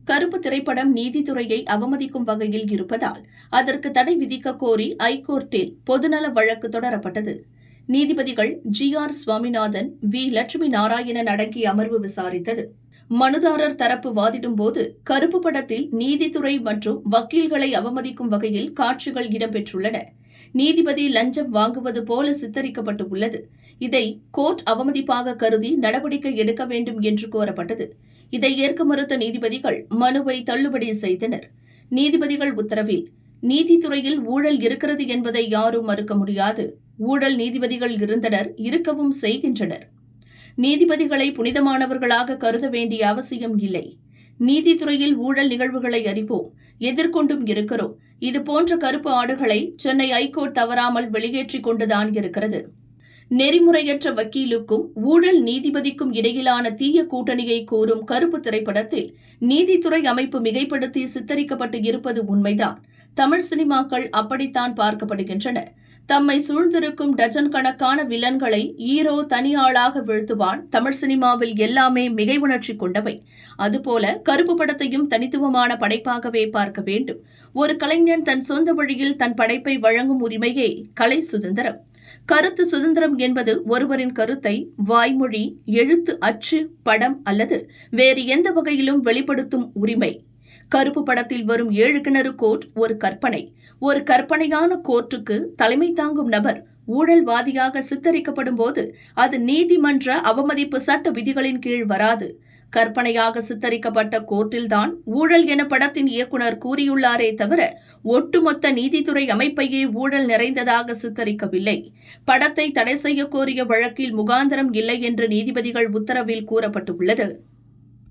கருப்பு திரைப்படம் நீதித்துறையை அவமதிக்கும் வகையில் இருப்பதால் அதற்கு தடை விதிக்க கோரி ஐகோர்ட்டில் பொதுநல வழக்கு தொடரப்பட்டது. நீதிபதிகள் ஜி.ஆர். சுவாமிநாதன், வி. லட்சுமி நாராயணன் அடங்கிய அமர்வு விசாரித்தது. மனுதாரர் தரப்பு வாதிடும்போது கருப்பு படத்தில் நீதித்துறை மற்றும் வக்கீல்களை அவமதிக்கும் வகையில் காட்சிகள் இடம்பெற்றுள்ளன. நீதிபதி லஞ்சம் வாங்குவது போல சித்தரிக்கப்பட்டு உள்ளது. இதை கோர்ட் அவமதிப்பாக கருதி நடவடிக்கை எடுக்க வேண்டும் என்று கோரப்பட்டது. இதை ஏற்க மறுத்த நீதிபதிகள் மனுவை தள்ளுபடி செய்தனர். நீதிபதிகள் உத்தரவில் நீதித்துறையில் ஊழல் இருக்கிறது என்பதை யாரும் மறுக்க முடியாது. ஊழல் நீதிபதிகள் இருந்தனர், இருக்கவும் செய்கின்றனர். நீதிபதிகளை புனிதமானவர்களாக கருத வேண்டிய அவசியம் இல்லை. நீதித்துறையில் ஊழல் நிகழ்வுகளை அறிவோம், எதிர்கொண்டும் இருக்கிறோம். இதுபோன்ற கருப்பு ஆடுகளை சென்னை ஐகோர்ட் தவறாமல் வெளியேற்றிக் கொண்டுதான் இருக்கிறது. நெறிமுறையற்ற வக்கீலுக்கும் ஊழல் நீதிபதிக்கும் இடையிலான தீய கூட்டணியை கூறும் கருப்பு திரைப்படத்தில் நீதித்துறை அமைப்பு மிகைப்படுத்தி சித்தரிக்கப்பட்டு இருப்பது உண்மைதான். தமிழ் சினிமாக்கள் அப்படித்தான் பார்க்கப்படுகின்றன. தம்மை சூழ்ந்திருக்கும் டஜன் கணக்கான வில்லன்களை ஈரோ தனியாளாக வீழ்த்துவான். தமிழ் சினிமாவில் எல்லாமே மிகை உணர்ச்சி கொண்டவை. அதுபோல கருப்பு படத்தையும் தனித்துவமான படைப்பாகவே பார்க்க வேண்டும். ஒரு கலைஞன் தன் சொந்த வழியில் தன் படைப்பை வழங்கும் உரிமையே கலை சுதந்திரம். கருத்து சுதந்திரம் என்பது ஒருவரின் கருத்தை வாய்மொழி, எழுத்து, அச்சு, படம் அல்லது வேறு எந்த வகையிலும் வெளிப்படுத்தும் உரிமை. கருப்பு படத்தில் வரும் 7 கிணறு கோர்ட் ஒரு கற்பனை. ஒரு கற்பனையான கோர்ட்டுக்கு தலைமை தாங்கும் நபர் ஊழல்வாதியாக சித்தரிக்கப்படும் போது அது நீதிமன்ற அவமதிப்பு சட்ட விதிகளின் கீழ் வராது. கற்பனையாக சித்தரிக்கப்பட்ட கோர்ட்டில்தான் ஊழல் என படத்தின் இயக்குநர் கூறியுள்ளாரே தவிர ஒட்டுமொத்த நீதித்துறை அமைப்பையே ஊழல் நிறைந்ததாக சித்தரிக்கவில்லை. படத்தை தடை செய்ய கோரிய வழக்கில் முகாந்திரம் இல்லை என்று நீதிபதிகள் உத்தரவில் கூறப்பட்டுள்ளது.